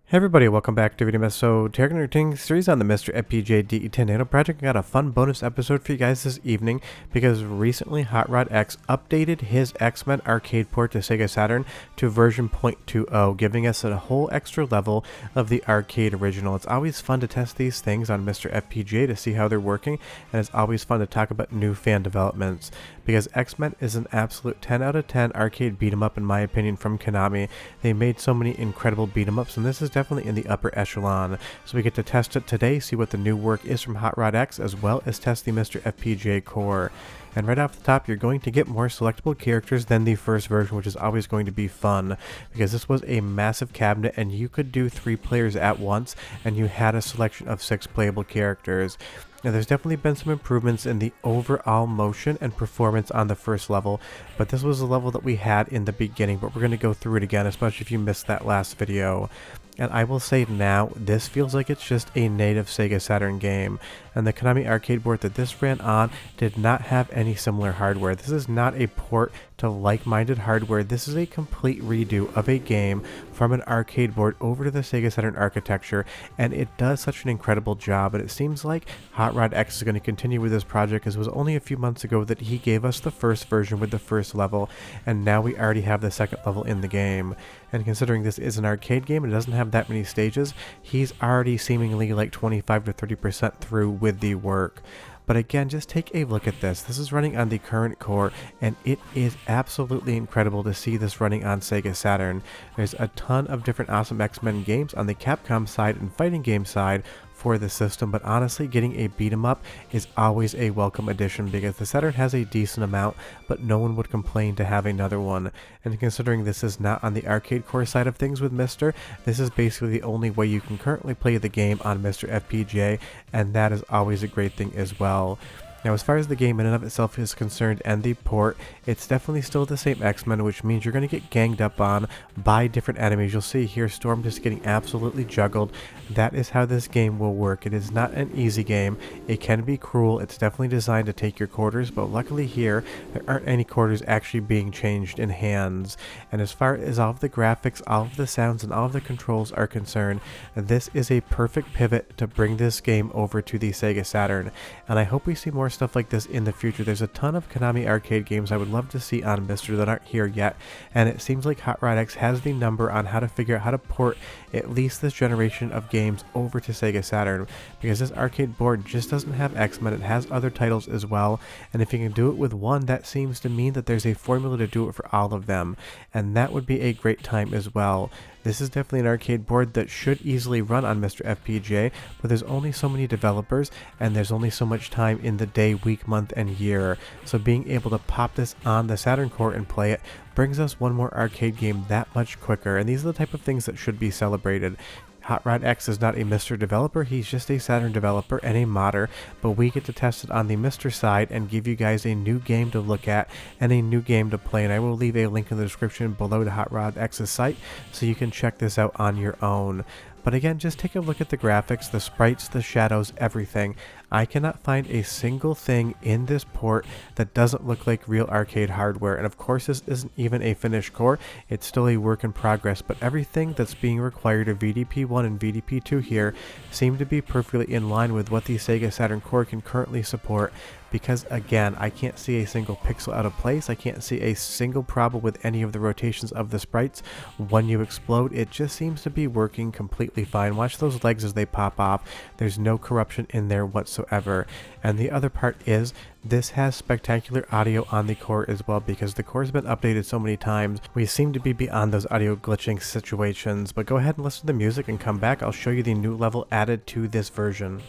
Hey everybody, welcome back to Video Mess. So, Targeting series on the MiSTer FPGA DE10 Nano project. I got a fun bonus episode for you guys this evening because recently Hot Rod X updated his X-Men Arcade port to Sega Saturn to version 0.20, giving us a whole extra level of the arcade original. It's always fun to test these things on MiSTer FPGA to see how they're working, and it's always fun to talk about new fan developments because X-Men is an absolute 10 out of 10 arcade beat 'em up in my opinion from Konami. They made so many incredible beat 'em ups, and this is definitely in the upper echelon. So we get to test it today, see what the new work is from Hot Rod X, as well as test the MiSTer FPGA core. And right off the top, you're going to get more selectable characters than the first version, which is always going to be fun, because this was a massive cabinet and you could do 3 players at once, and you had a selection of 6 playable characters. Now, there's definitely been some improvements in the overall motion and performance on the first level, but this was the level that we had in the beginning, but we're going to go through it again, especially if you missed that last video. And I will say now, this feels like it's just a native Sega Saturn game, and the Konami Arcade board that this ran on did not have any similar hardware. This is not a port to like-minded hardware. This is a complete redo of a game from an arcade board over to the Sega Saturn architecture, and it does such an incredible job. And it seems like Hot Rod X is going to continue with this project, because it was only a few months ago that he gave us the first version with the first level, and now we already have the second level in the game. And considering this is an arcade game and it doesn't have that many stages, he's already seemingly like 25 to 30% through with the work. But again, just take a look at this. This is running on the current core, and it is absolutely incredible to see this running on Sega Saturn. There's a ton of different awesome X-Men games on the Capcom side and fighting game side for the system, but honestly, getting a beat 'em up is always a welcome addition because the Saturn has a decent amount, but no one would complain to have another one. And considering this is not on the arcade core side of things with MiSTer, this is basically the only way you can currently play the game on MiSTer FPGA, and that is always a great thing as well. Now, as far as the game in and of itself is concerned and the port, it's definitely still the same X-Men, which means you're going to get ganged up on by different enemies. You'll see here Storm just getting absolutely juggled. That is how this game will work. It is not an easy game. It can be cruel. It's definitely designed to take your quarters, but luckily here, there aren't any quarters actually being changed in hands. And as far as all of the graphics, all of the sounds, and all of the controls are concerned, this is a perfect pivot to bring this game over to the Sega Saturn. And I hope we see more stuff like this in the future. There's a ton of Konami Arcade games I would love to see on MiSTer that aren't here yet, and it seems like Hot Rod X has the number on how to figure out how to port at least this generation of games over to Sega Saturn, because this arcade board just doesn't have X-Men. It has other titles as well, and if you can do it with one, that seems to mean that there's a formula to do it for all of them, and that would be a great time as well. This is definitely an arcade board that should easily run on MiSTer FPGA, but there's only so many developers, and there's only so much time in the day, week, month, and year. So being able to pop this on the Saturn core and play it brings us one more arcade game that much quicker, and these are the type of things that should be celebrated. Hot Rod X is not a MiSTer developer, he's just a Saturn developer and a modder, but we get to test it on the MiSTer side and give you guys a new game to look at and a new game to play, and I will leave a link in the description below to Hot Rod X's site so you can check this out on your own. But again, just take a look at the graphics, the sprites, the shadows, everything. I cannot find a single thing in this port that doesn't look like real arcade hardware. And of course, this isn't even a finished core. It's still a work in progress. But everything that's being required of VDP1 and VDP2 here seem to be perfectly in line with what the Sega Saturn core can currently support. Because again, I can't see a single pixel out of place. I can't see a single problem with any of the rotations of the sprites. When you explode, it just seems to be working completely fine. Watch those legs as they pop off. There's no corruption in there whatsoever. And the other part is, this has spectacular audio on the core as well, because the core has been updated so many times. We seem to be beyond those audio glitching situations. But go ahead and listen to the music and come back. I'll show you the new level added to this version.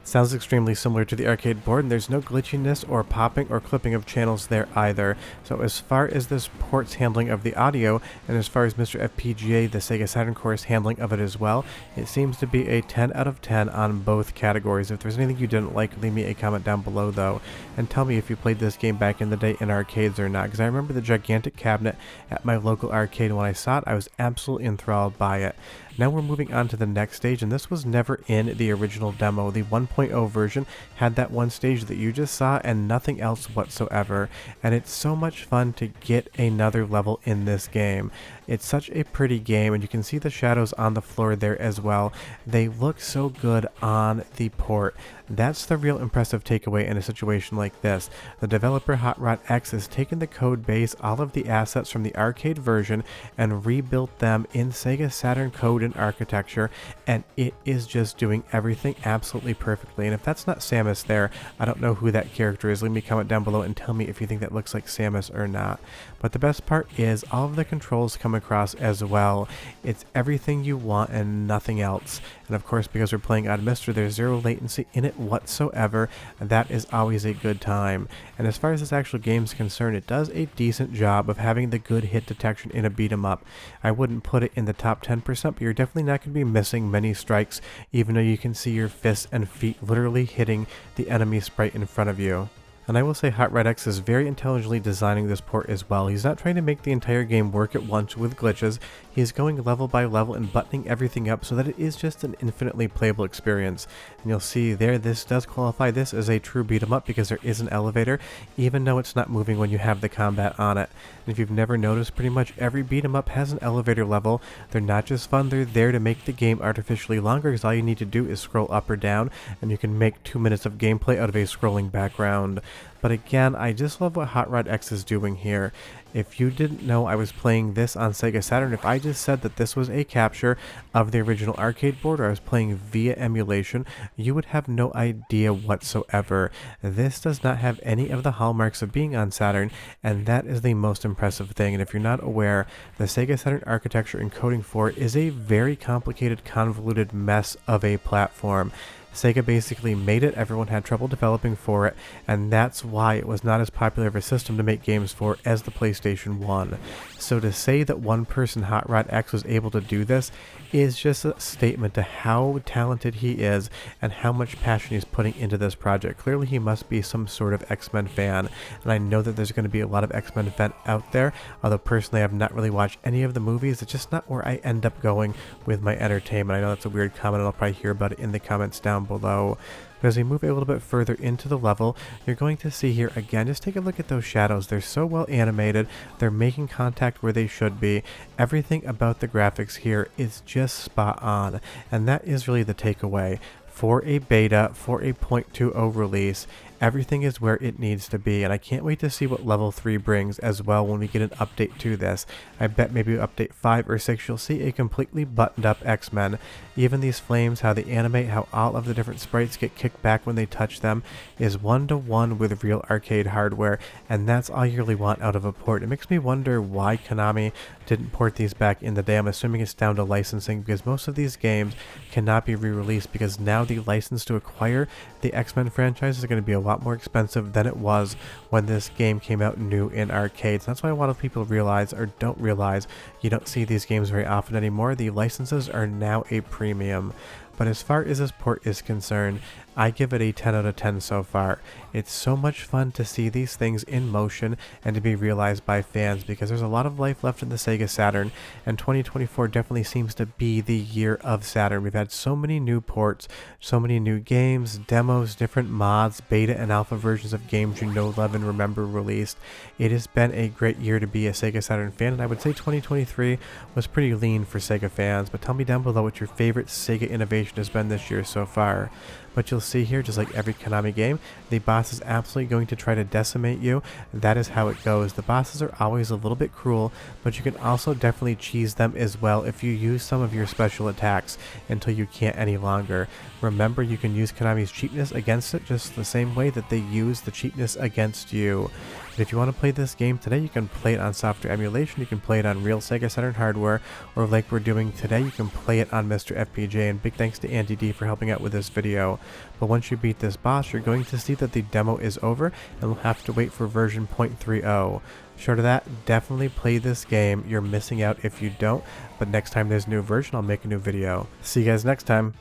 Sounds extremely similar to the arcade board, and there's no glitchiness or popping or clipping of channels there either. So as far as this port's handling of the audio, and as far as MiSTer FPGA, the Sega Saturn core's handling of it as well, it seems to be a 10 out of 10 on both categories. If there's anything you didn't like, leave me a comment down below though, and tell me if you played this game back in the day in arcades or not, because I remember the gigantic cabinet at my local arcade, and when I saw it, I was absolutely enthralled by it. Now we're moving on to the next stage, and this was never in the original demo. The 1.0 version had that one stage that you just saw and nothing else whatsoever, and it's so much fun to get another level in this game. It's such a pretty game, and you can see the shadows on the floor there as well. They look so good on the port. That's the real impressive takeaway in a situation like this. The developer Hot Rod X has taken the code base, all of the assets from the arcade version, and rebuilt them in Sega Saturn code and architecture, and it is just doing everything absolutely perfectly. And if that's not Samus there, I don't know who that character is. Leave me a comment down below and tell me if you think that looks like Samus or not. But the best part is all of the controls come across as well. It's everything you want and nothing else. And of course, because we're playing on MiSTer, there's zero latency in it whatsoever. That is always a good time. And as far as this actual game is concerned, it does a decent job of having the good hit detection in a beat 'em up. I wouldn't put it in the top 10%, but you're definitely not going to be missing many strikes, even though you can see your fists and feet literally hitting the enemy sprite in front of you. And I will say Hot Rod X is very intelligently designing this port as well. He's not trying to make the entire game work at once with glitches. He's going level by level and buttoning everything up so that it is just an infinitely playable experience. And you'll see there, this does qualify this as a true beat 'em up because there is an elevator, even though it's not moving when you have the combat on it. And if you've never noticed, pretty much every beat 'em up has an elevator level. They're not just fun, they're there to make the game artificially longer, because all you need to do is scroll up or down, and you can make 2 minutes of gameplay out of a scrolling background. But again, I just love what Hot Rod X is doing here. If you didn't know I was playing this on Sega Saturn, if I just said that this was a capture of the original arcade board, or I was playing via emulation, you would have no idea whatsoever. This does not have any of the hallmarks of being on Saturn, and that is the most impressive thing. And if you're not aware, the Sega Saturn architecture and coding for it is a very complicated, convoluted mess of a platform. Sega basically made it, everyone had trouble developing for it, and that's why it was not as popular of a system to make games for as the PlayStation 1. So to say that one person, Hot Rod X, was able to do this is just a statement to how talented he is and how much passion he's putting into this project. Clearly he must be some sort of X-Men fan, and I know that there's going to be a lot of X-Men fan out there, although personally I've not really watched any of the movies. It's just not where I end up going with my entertainment. I know that's a weird comment, and I'll probably hear about it in the comments down below. But as we move a little bit further into the level, you're going to see here again, just take a look at those shadows. They're so well animated, they're making contact where they should be. Everything about the graphics here is just spot on, and that is really the takeaway. For a beta, for a 0.20 release, everything is where it needs to be, and I can't wait to see what level 3 brings as well when we get an update to this. I bet maybe update 5 or 6 you'll see a completely buttoned up X-Men. Even these flames, how they animate, how all of the different sprites get kicked back when they touch them, is one-to-one with real arcade hardware, and that's all you really want out of a port. It makes me wonder why Konami didn't port these back in the day. I'm assuming it's down to licensing, because most of these games cannot be re-released, because now the license to acquire the X-Men franchise is going to be a lot more expensive than it was when this game came out new in arcades. That's why a lot of people realize, or don't realize, you don't see these games very often anymore. The licenses are now a premium. But as far as this port is concerned, I give it a 10 out of 10 so far. It's so much fun to see these things in motion and to be realized by fans, because there's a lot of life left in the Sega Saturn, and 2024 definitely seems to be the year of Saturn. We've had so many new ports, so many new games, demos, different mods, beta and alpha versions of games you know, love, and remember released. It has been a great year to be a Sega Saturn fan, and I would say 2023 was pretty lean for Sega fans, but tell me down below what your favorite Sega innovation has been this year so far. But you'll see here, just like every Konami game, the boss is absolutely going to try to decimate you. That is how it goes. The bosses are always a little bit cruel, but you can also definitely cheese them as well if you use some of your special attacks until you can't any longer. Remember, you can use Konami's cheapness against it just the same way that they use the cheapness against you. But if you want to play this game today, you can play it on software emulation, you can play it on real Sega Saturn hardware, or like we're doing today, you can play it on MiSTer FPGA, and big thanks to Andy D for helping out with this video. But once you beat this boss, you're going to see that the demo is over, and we'll have to wait for version 0.30. Short of that, definitely play this game. You're missing out if you don't, but next time there's a new version, I'll make a new video. See you guys next time.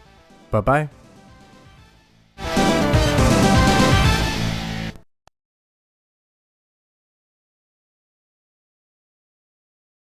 Bye-bye.